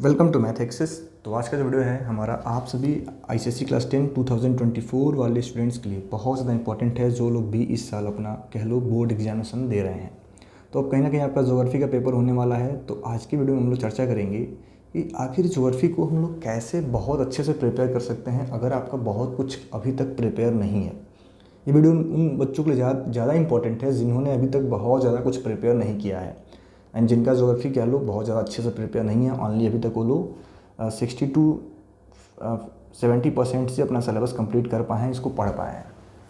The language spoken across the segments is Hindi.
Welcome to math access. तो आज का जो वीडियो है हमारा आप सभी आईसीएसई क्लास 10 2024 वाले स्टूडेंट्स के लिए बहुत ज़्यादा इंपॉर्टेंट है, जो लोग भी इस साल अपना कह लो बोर्ड एग्जामिनेशन दे रहे हैं। तो अब कहीं ना कहीं आपका ज्योग्राफी का पेपर होने वाला है। तो आज की वीडियो में हम लोग चर्चा करेंगे कि आखिर ज्योग्राफी को हम लोग कैसे बहुत अच्छे से प्रिपेयर कर सकते हैं अगर आपका बहुत कुछ अभी तक प्रिपेयर नहीं है। ये वीडियो उन बच्चों के लिए ज़्यादा इंपॉर्टेंट है जिन्होंने अभी तक बहुत ज़्यादा कुछ प्रिपेयर नहीं किया है एंड जिनका ज्योग्राफी कह लो बहुत ज़्यादा अच्छे से प्रिपेयर नहीं है। ऑनली अभी तक वो लोग 60 to 70% से अपना सिलेबस कंप्लीट कर पाए हैं, इसको पढ़ पाए हैं।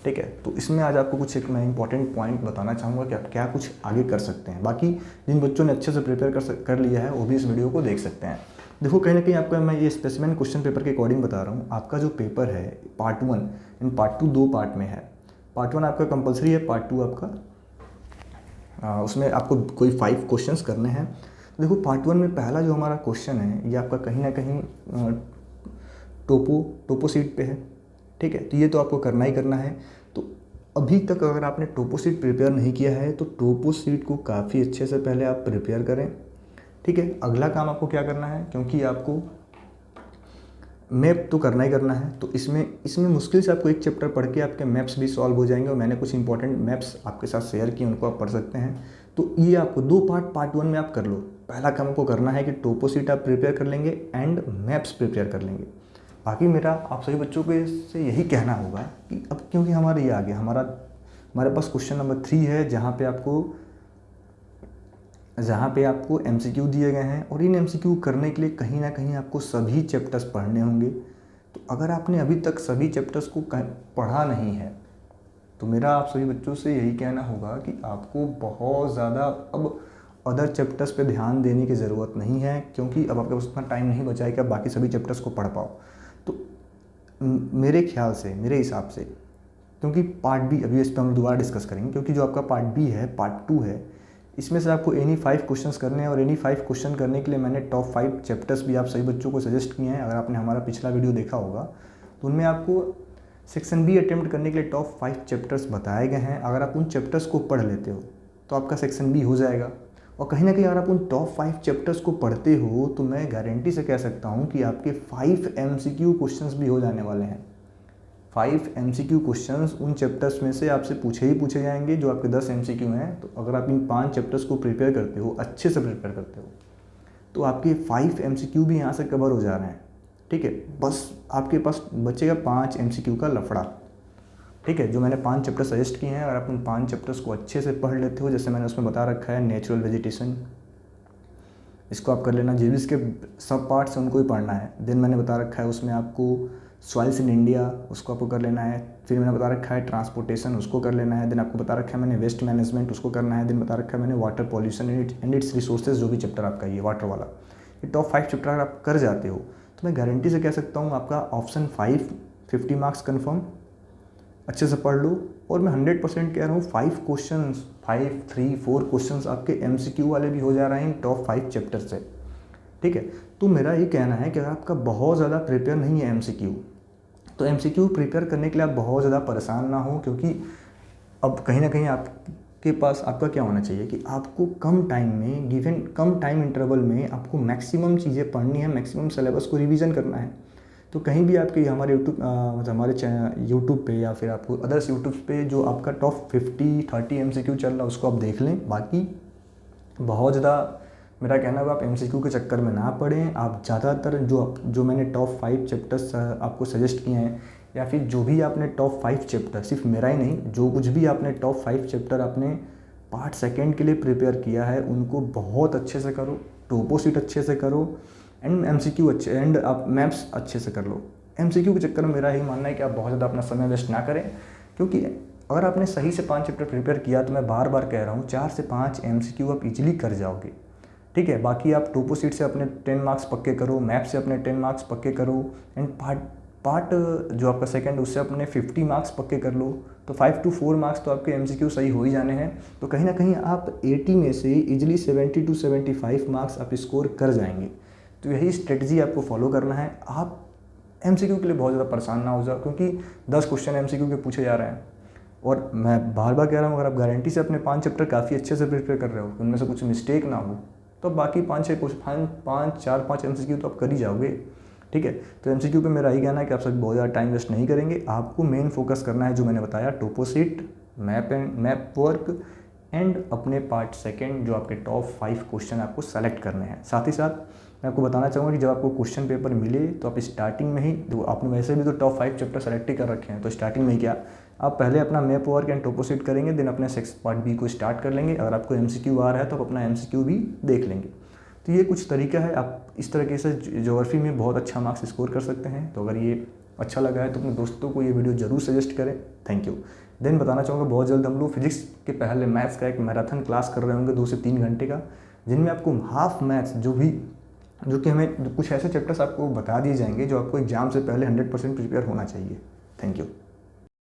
ठीक है, तो इसमें आज आपको कुछ एक मैं इंपॉर्टेंट पॉइंट बताना चाहूँगा कि आप क्या कुछ आगे कर सकते हैं। बाकी जिन बच्चों ने अच्छे से प्रिपेयर कर लिया है वो भी इस वीडियो को देख सकते हैं। देखो, कहीं ना कहीं आपका मैं ये स्पेसिफिक क्वेश्चन पेपर के अकॉर्डिंग बता रहा हूँ। आपका जो पेपर है पार्ट 1 एंड पार्ट 2 दो पार्ट में है। पार्ट 1 आपका कंपलसरी है, पार्ट 2 आपका उसमें आपको कोई 5 क्वेश्चंस करने हैं। तो देखो, पार्ट 1 में पहला जो हमारा क्वेश्चन है ये आपका कहीं ना कहीं टोपो सीट पे है। ठीक है, तो ये तो आपको करना ही करना है। तो अभी तक अगर आपने टोपो सीट प्रिपेयर नहीं किया है तो टोपो सीट को काफ़ी अच्छे से पहले आप प्रिपेयर करें। ठीक है, अगला काम आपको क्या करना है, क्योंकि आपको मैप तो करना ही करना है, तो इसमें मुश्किल से आपको एक चैप्टर पढ़ के आपके मैप्स भी सॉल्व हो जाएंगे। और मैंने कुछ इंपॉर्टेंट मैप्स आपके साथ शेयर किए, उनको आप पढ़ सकते हैं। तो ये आपको दो पार्ट 1 में आप कर लो। पहला काम आपको करना है कि टोपो सीट आप प्रिपेयर कर लेंगे एंड मैप्स प्रिपेयर कर लेंगे। बाकी मेरा आप सभी बच्चों को से यही कहना होगा कि अब क्योंकि हमारे ये आ गया, हमारे पास क्वेश्चन नंबर 3 है जहाँ पे आपको एमसीक्यू दिए गए हैं और इन एमसीक्यू करने के लिए कहीं ना कहीं आपको सभी चैप्टर्स पढ़ने होंगे। तो अगर आपने अभी तक सभी चैप्टर्स को पढ़ा नहीं है तो मेरा आप सभी बच्चों से यही कहना होगा कि आपको बहुत ज़्यादा अब अदर चैप्टर्स पे ध्यान देने की ज़रूरत नहीं है, क्योंकि अब आपके पास उतना टाइम नहीं बचा है कि आप बाकी सभी चैप्टर्स को पढ़ पाओ। तो मेरे ख्याल से, मेरे हिसाब से, क्योंकि पार्ट बी अभी इस पर हम दोबारा डिस्कस करेंगे, क्योंकि जो आपका पार्ट बी है, पार्ट 2 है, इसमें से आपको एनी 5 क्वेश्चंस करने हैं। और एनी 5 क्वेश्चन करने के लिए मैंने टॉप 5 चैप्टर्स भी आप सभी बच्चों को सजेस्ट किए हैं। अगर आपने हमारा पिछला वीडियो देखा होगा तो उनमें आपको सेक्शन बी अटेम्प्ट करने के लिए टॉप 5 चैप्टर्स बताए गए हैं। अगर आप उन चैप्टर्स को पढ़ लेते हो तो आपका सेक्शन बी हो जाएगा। और कहीं ना कहीं अगर आप उन टॉप 5 चैप्टर्स को पढ़ते हो तो मैं गारंटी से कह सकता हूँ कि आपके 5 एमसीक्यू क्वेश्चंस भी हो जाने वाले हैं। 5 एमसीक्यू क्वेश्चंस उन चैप्टर्स में से आपसे पूछे जाएंगे जो आपके 10 एमसीक्यू हैं। तो अगर आप इन 5 चैप्टर्स को प्रिपेयर करते हो, अच्छे से प्रिपेयर करते हो, तो आपके 5 एमसीक्यू भी यहाँ से कवर हो जा रहे हैं। ठीक है, बस आपके पास बचेगा 5 एमसीक्यू का लफड़ा। ठीक है, जो मैंने 5 चैप्टर सजेस्ट किए हैं, अगर आप उन 5 चैप्टर्स को अच्छे से पढ़ लेते हो, जैसे मैंने उसमें बता रखा है नेचुरल वेजिटेशन, इसको आप कर लेना। जो भी इसके सब पार्ट्स हैं उनको ही पढ़ना है। देन मैंने बता रखा है उसमें आपको सॉइल्स इन इंडिया, उसको आपको कर लेना है। फिर मैंने बता रखा है ट्रांसपोर्टेशन, उसको कर लेना है। देन आपको बता रखा है मैंने वेस्ट मैनेजमेंट, उसको करना है। देन बता रखा है मैंने water pollution and it's resources, जो भी चैप्टर आपका ये वाटर वाला, ये टॉप 5 चैप्टर अगर आप कर जाते हो तो मैं गारंटी से कह सकता हूँ आपका ऑप्शन 5 50 मार्क्स कन्फर्म अच्छे से पढ़ लो। और मैं 100% कह रहा हूँ 5 क्वेश्चंस, 5 3 4 क्वेश्चंस आपके एमसीक्यू वाले भी हो जा रहे हैं टॉप 5 चैप्टर से। ठीक है, तो मेरा ये कहना है कि अगर आपका बहुत ज़्यादा प्रिपेयर नहीं है एमसीक्यू, तो एमसीक्यू प्रिपेयर करने के लिए आप बहुत ज़्यादा परेशान ना हो, क्योंकि अब कहीं ना कहीं आपके पास आपका क्या होना चाहिए कि आपको कम टाइम में, गिवन कम टाइम इंटरवल में आपको मैक्सिमम चीज़ें पढ़नी है, मैक्सिमम सिलेबस को रिवीजन करना है। तो कहीं भी आपके हमारे यूट्यूब पे या फिर आपको अदर्स यूट्यूब पे जो आपका टॉप 50-30 एमसीक्यू चल रहा है उसको आप देख लें। बाकी बहुत ज़्यादा मेरा कहना है आप एमसीक्यू के चक्कर में ना पड़ें। आप ज़्यादातर जो मैंने टॉप 5 चैप्टर्स आपको सजेस्ट किए हैं, या फिर जो भी आपने टॉप 5 चैप्टर, सिर्फ मेरा ही नहीं, जो कुछ भी आपने टॉप 5 चैप्टर आपने पार्ट 2 के लिए प्रिपेयर किया है उनको बहुत अच्छे से करो, टोपो सीट अच्छे से करो एंड एमसीक्यू अच्छे एंड आप मैप्स अच्छे से कर लो। एमसीक्यू के चक्कर में मेरा यही मानना है कि आप बहुत ज़्यादा अपना समय वेस्ट ना करें, क्योंकि अगर आपने सही से 5 चैप्टर प्रिपेयर किया तो मैं बार बार कह रहा हूँ 4 से 5 एमसीक्यू आप इजीली कर जाओगे। ठीक है, बाकी आप टोपो सीट से अपने 10 मार्क्स पक्के करो, मैप से अपने 10 मार्क्स पक्के करो एंड पार्ट जो आपका सेकंड उससे अपने 50 मार्क्स पक्के कर लो। तो 5 to 4 मार्क्स तो आपके एमसीक्यू सही हो ही जाने हैं। तो कहीं ना कहीं आप 80 में से इजीली 70 to 75 मार्क्स आप स्कोर कर जाएंगे। तो यही स्ट्रेटजी आपको फॉलो करना है। आप एमसीक्यू के लिए बहुत ज़्यादा परेशान ना हो जाओ, क्योंकि 10 क्वेश्चन एमसीक्यू के पूछे जा रहे हैं। और मैं बार बार कह रहा हूँ, अगर आप गारंटी से अपने 5 चैप्टर काफ़ी अच्छे से प्रिपेयर कर रहे हो, उनमें से कुछ मिस्टेक ना हो, तो अब बाकी 5-6 MCQ तो आप कर ही जाओगे। ठीक है, तो MCQ पे मेरा यही कहना है कि आप सब बहुत ज़्यादा टाइम वेस्ट नहीं करेंगे। आपको मेन फोकस करना है जो मैंने बताया, टोपोशीट, मैप वर्क एंड अपने पार्ट सेकंड जो आपके टॉप 5 क्वेश्चन आपको सेलेक्ट करने हैं। साथ ही साथ मैं आपको बताना चाहूँगा कि जब आपको क्वेश्चन पेपर मिले तो आप स्टार्टिंग में ही, तो आपने वैसे भी तो टॉप 5 चैप्टर सेलेक्ट ही कर रखे हैं, तो स्टार्टिंग में ही क्या, आप पहले अपना मैप वर्क एंड टोपोशीट करेंगे, देन अपने सेक्स पार्ट बी को स्टार्ट कर लेंगे। अगर आपको MCQ आ रहा है तो आप अपना MCQ भी देख लेंगे। तो ये कुछ तरीका है, आप इस तरीके से ज्योग्राफी में बहुत अच्छा मार्क्स स्कोर कर सकते हैं। तो अगर ये अच्छा लगा है तो अपने दोस्तों को ये वीडियो जरूर सजेस्ट करें। Thank you. देन बताना चाहूँगा बहुत जल्द हम लोग फिजिक्स के पहले मैथ्स का एक मैराथन क्लास कर रहे होंगे 2 से 3 घंटे का, जिनमें आपको हाफ मैथ्स जो कि हमें कुछ ऐसे चैप्टर्स आपको बता दिए जाएंगे जो आपको एग्जाम से पहले 100% प्रिपेयर होना चाहिए। Thank you.